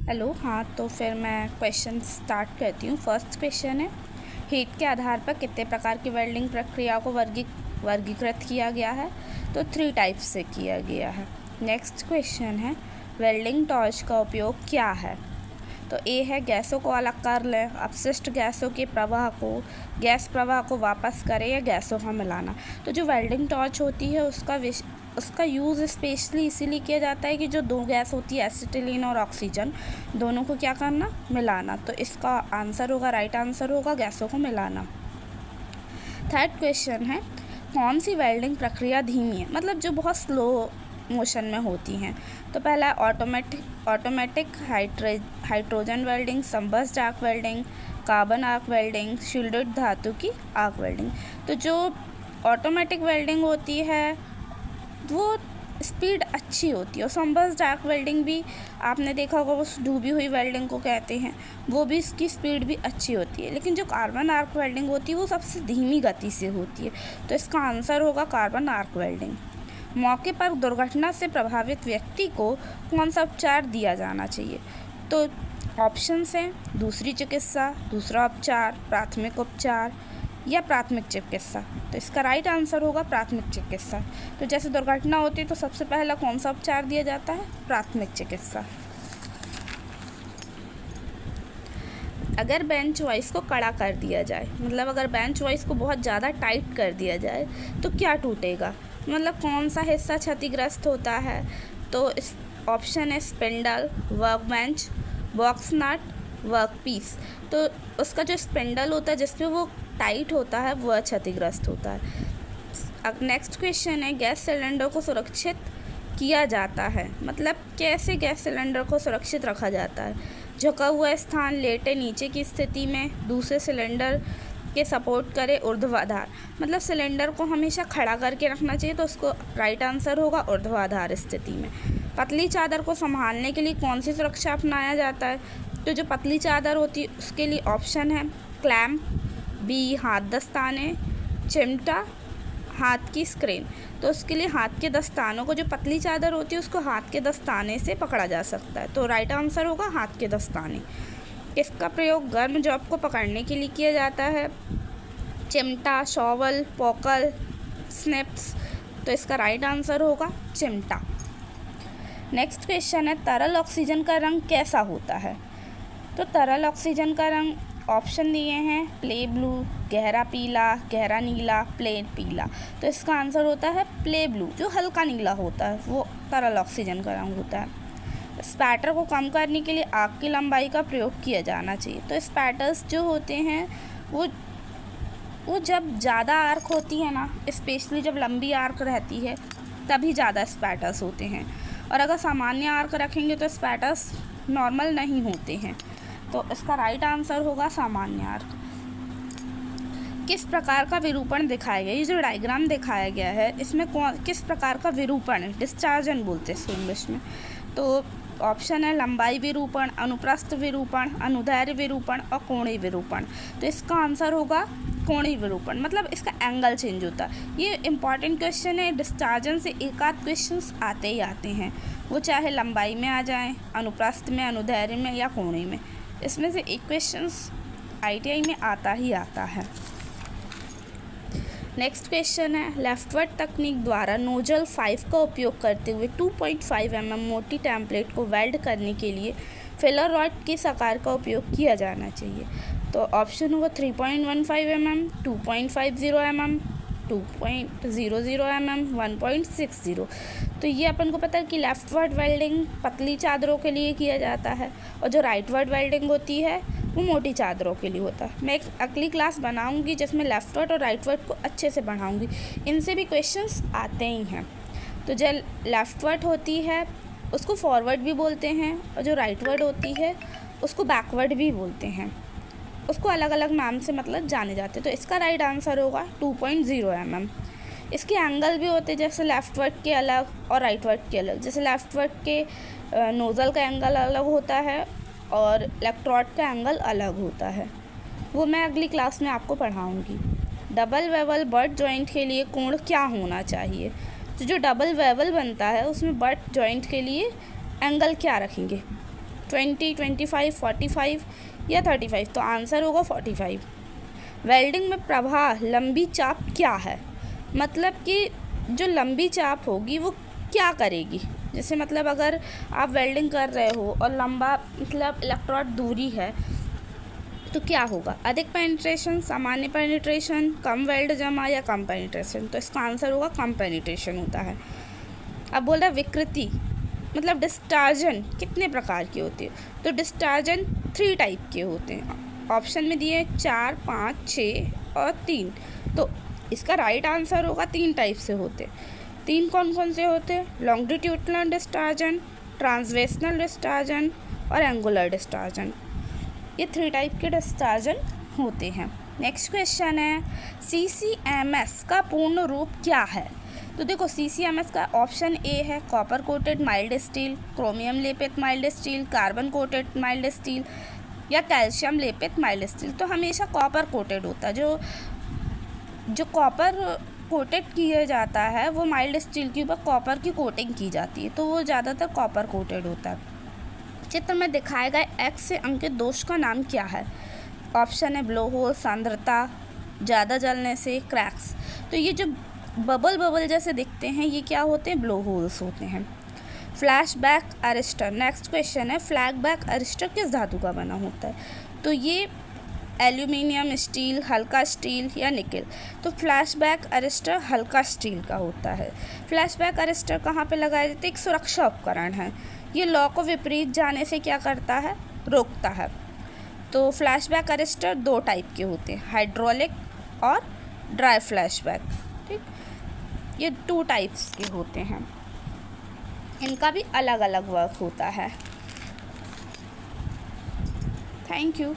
Hello. हाँ, तो फिर मैं क्वेश्चन स्टार्ट करती हूँ। फर्स्ट क्वेश्चन है, हीट के आधार पर कितने प्रकार की वेल्डिंग प्रक्रिया को वर्गीकृत किया गया है? तो 3 टाइप से किया गया है। नेक्स्ट क्वेश्चन है, वेल्डिंग टॉर्च का उपयोग क्या है? तो ए है, गैसों को अलग कर लें, अपशिष्ट गैसों के प्रवाह को गैस प्रवाह को वापस करें या गैसों का मिलाना। तो जो वेल्डिंग टॉर्च होती है उसका यूज़ स्पेशली इसीलिए किया जाता है कि जो 2 गैस होती है एसिटिलीन और ऑक्सीजन, दोनों को क्या करना, मिलाना। तो इसका आंसर होगा, राइट आंसर होगा गैसों को मिलाना। थर्ड क्वेश्चन है, कौन सी वेल्डिंग प्रक्रिया धीमी है, मतलब जो बहुत स्लो मोशन में होती हैं? तो पहला automatic hydrogen welding, submerged arc welding, carbon arc welding, shielded धातु की आर्क वेल्डिंग। तो जो ऑटोमेटिक वेल्डिंग होती है वो स्पीड अच्छी होती है, और संबर्स्ट आर्क वेल्डिंग भी आपने देखा होगा, वो डूबी हुई वेल्डिंग को कहते हैं, वो भी इसकी स्पीड भी अच्छी होती है। लेकिन जो कार्बन आर्क वेल्डिंग होती है वो सबसे धीमी गति से होती है। तो इसका आंसर होगा कार्बन आर्क वेल्डिंग। मौके पर दुर्घटना से प्रभावित व्यक्ति को कौन सा उपचार दिया जाना चाहिए? तो ऑप्शंस हैं, दूसरी चिकित्सा, दूसरा उपचार, प्राथमिक उपचार या प्राथमिक चिकित्सा। तो इसका राइट आंसर होगा प्राथमिक चिकित्सा। तो जैसे दुर्घटना होती है तो सबसे पहला कौन सा उपचार दिया जाता है? प्राथमिक चिकित्सा। अगर बेंच वाइस को कड़ा कर दिया जाए, मतलब अगर बेंच वाइस को बहुत ज़्यादा टाइट कर दिया जाए तो क्या टूटेगा, मतलब कौन सा हिस्सा क्षतिग्रस्त होता है? तो इस ऑप्शन है स्पिंडल, वर्क बेंच, बॉक्स नट, वर्क पीस। तो उसका जो स्पिंडल होता है जिसपे वो टाइट होता है वह क्षतिग्रस्त होता है। अब नेक्स्ट क्वेश्चन है, गैस सिलेंडर को सुरक्षित किया जाता है, मतलब कैसे गैस सिलेंडर को सुरक्षित रखा जाता है? झुका हुआ स्थान, लेटे नीचे की स्थिति में, दूसरे सिलेंडर के सपोर्ट करे ऊर्ध्वाधर, मतलब सिलेंडर को हमेशा खड़ा करके रखना चाहिए, तो उसको राइट आंसर होगा ऊर्ध्वाधर स्थिति में। पतली चादर को संभालने के लिए कौन सी सुरक्षा अपनाया जाता है? तो जो पतली चादर होती है उसके लिए ऑप्शन है क्लैम्प, बी हाथ दस्ताने, चिमटा, हाथ की स्क्रीन। तो उसके लिए हाथ के दस्तानों को, जो पतली चादर होती है उसको हाथ के दस्ताने से पकड़ा जा सकता है। तो राइट आंसर होगा हाथ के दस्ताने। इसका प्रयोग गर्म जॉब को पकड़ने के लिए किया जाता है? चिमटा, शॉवल, पोकल, स्निप्स। तो इसका राइट आंसर होगा चिमटा। नेक्स्ट क्वेश्चन है, तरल ऑक्सीजन का रंग कैसा होता है? तो तरल ऑक्सीजन का रंग ऑप्शन दिए हैं, प्ले ब्लू, गहरा पीला, गहरा नीला, प्लेन पीला। तो इसका आंसर होता है प्ले ब्लू, जो हल्का नीला होता है वो तरल ऑक्सीजन का रंग होता है। स्पैटर को कम करने के लिए आग की लंबाई का प्रयोग किया जाना चाहिए। तो स्पैटर्स जो होते हैं वो जब ज़्यादा आर्क होती है ना, स्पेशली जब लंबी आर्क रहती है तभी ज़्यादा स्पैटर्स होते हैं, और अगर सामान्य आर्क रखेंगे तो स्पैटर्स नॉर्मल नहीं होते हैं। तो इसका राइट आंसर होगा सामान्य आर्क। किस प्रकार का विरूपण दिखाया गया? ये जो डायग्राम दिखाया गया है इसमें किस प्रकार का विरूपण है? डिस्चार्जन बोलते हैं इसको इंग्लिश में। तो ऑप्शन है लंबाई विरूपण, अनुप्रस्थ विरूपण, अनुदैर्ध्य विरूपण और कोणीय विरूपण। तो इसका आंसर होगा कोणीय विरूपण, मतलब इसका एंगल चेंज होता है। ये इंपॉर्टेंट क्वेश्चन है, डिस्चार्जन से एक आध क्वेश्चन आते ही आते हैं, वो चाहे लंबाई में आ जाएँ, अनुप्रस्थ में, अनुदैर्ध्य में या कोणीय में। इसमें से एक क्वेश्चन ITI में आता ही आता है। नेक्स्ट क्वेश्चन है, लेफ्टवर्ड तकनीक द्वारा नोजल 5 का उपयोग करते हुए 2.5 mm मोटी टेम्पलेट को वेल्ड करने के लिए फिलर रॉड किस आकार का उपयोग किया जाना चाहिए? तो ऑप्शन होगा 3.15 mm, 2.50 mm, 2.00 mm, 1.60। तो ये अपन को पता है कि लेफ्टवर्ड वेल्डिंग पतली चादरों के लिए किया जाता है, और जो राइटवर्ड वेल्डिंग होती है वो मोटी चादरों के लिए होता है। मैं एक अगली क्लास बनाऊंगी जिसमें लेफ्टवर्ड और राइटवर्ड को अच्छे से पढ़ाऊंगी, इनसे भी क्वेश्चंस आते ही हैं। तो जो लेफ्टवर्ड होती है उसको फॉरवर्ड भी बोलते हैं, और जो राइटवर्ड होती है उसको बैकवर्ड भी बोलते हैं, उसको अलग अलग नाम से मतलब जाने जाते हैं। तो इसका राइट आंसर होगा 2.0 mm। इसके एंगल भी होते हैं, जैसे लेफ्टवर्ड के अलग और राइटवर्ड के अलग। जैसे लेफ्टवर्ड के नोज़ल का एंगल अलग होता है और इलेक्ट्रोड का एंगल अलग होता है, वो मैं अगली क्लास में आपको पढ़ाऊँगी। डबल वेवल बट जॉइंट के लिए कोण क्या होना चाहिए? तो जो डबल वेवल बनता है उसमें बट जॉइंट के लिए एंगल क्या रखेंगे? 20, 25, 45 या 35? तो आंसर होगा 45। वेल्डिंग में प्रवाह लंबी चाप क्या है? मतलब कि जो लंबी चाप होगी वो क्या करेगी? जैसे मतलब अगर आप वेल्डिंग कर रहे हो और लंबा मतलब इलेक्ट्रोड दूरी है तो क्या होगा? अधिक पेनिट्रेशन, सामान्य पेनिट्रेशन, कम वेल्ड जमा या कम पेनिट्रेशन? तो इसका आंसर होगा कम पेनिट्रेशन होता है। अब बोल रहा है विकृति मतलब डिस्चार्जन कितने प्रकार की होती है? तो डिस्चार्जन 3 टाइप के होते हैं। ऑप्शन में दिए 4, 5, 6 और 3। तो इसका राइट आंसर होगा 3 टाइप से होते। 3 कौन कौन से होते हैं? लॉन्गिट्यूडनल डिस्चार्जन, ट्रांसवेशनल डिस्चार्जन और एंगुलर डिस्चार्जन। ये 3 टाइप के डिस्चार्जन होते हैं। नेक्स्ट क्वेश्चन है CCMS का पूर्ण रूप क्या है? तो देखो CCMS का ऑप्शन ए है copper coated mild steel, chromium लेपित mild steel, carbon coated mild steel या कैल्शियम लेपित माइल्ड स्टील। तो हमेशा कॉपर कोटेड होता है। जो कॉपर कोटेड किया जाता है वो माइल्ड स्टील के ऊपर कॉपर की कोटिंग की जाती है, तो वो ज़्यादातर कॉपर कोटेड होता है। चित्र में दिखाए गए X से अंकित दोष का नाम क्या है? ऑप्शन है ब्लो होल, सांद्रता, ज़्यादा जलने से, क्रैक्स। तो ये जो बबल जैसे दिखते हैं ये क्या होते हैं? ब्लो होल्स होते हैं। फ्लैशबैक अरिस्टर। नेक्स्ट क्वेश्चन है फ्लैशबैक अरिस्टर किस धातु का बना होता है? तो ये एल्यूमिनियम, स्टील, हल्का स्टील या निकेल? तो फ्लैशबैक अरिस्टर हल्का स्टील का होता है। फ्लैशबैक अरिस्टर कहाँ पे लगाया जाता है? एक सुरक्षा उपकरण है। ये लॉ को विपरीत जाने से क्या करता है? रोकता है। तो फ्लैशबैक अरिस्टर 2 टाइप के होते हैं, हाइड्रोलिक और ड्राई फ्लैशबैक। ठीक, ये 2 टाइप्स के होते हैं। इनका भी अलग अलग वर्क होता है। Thank you.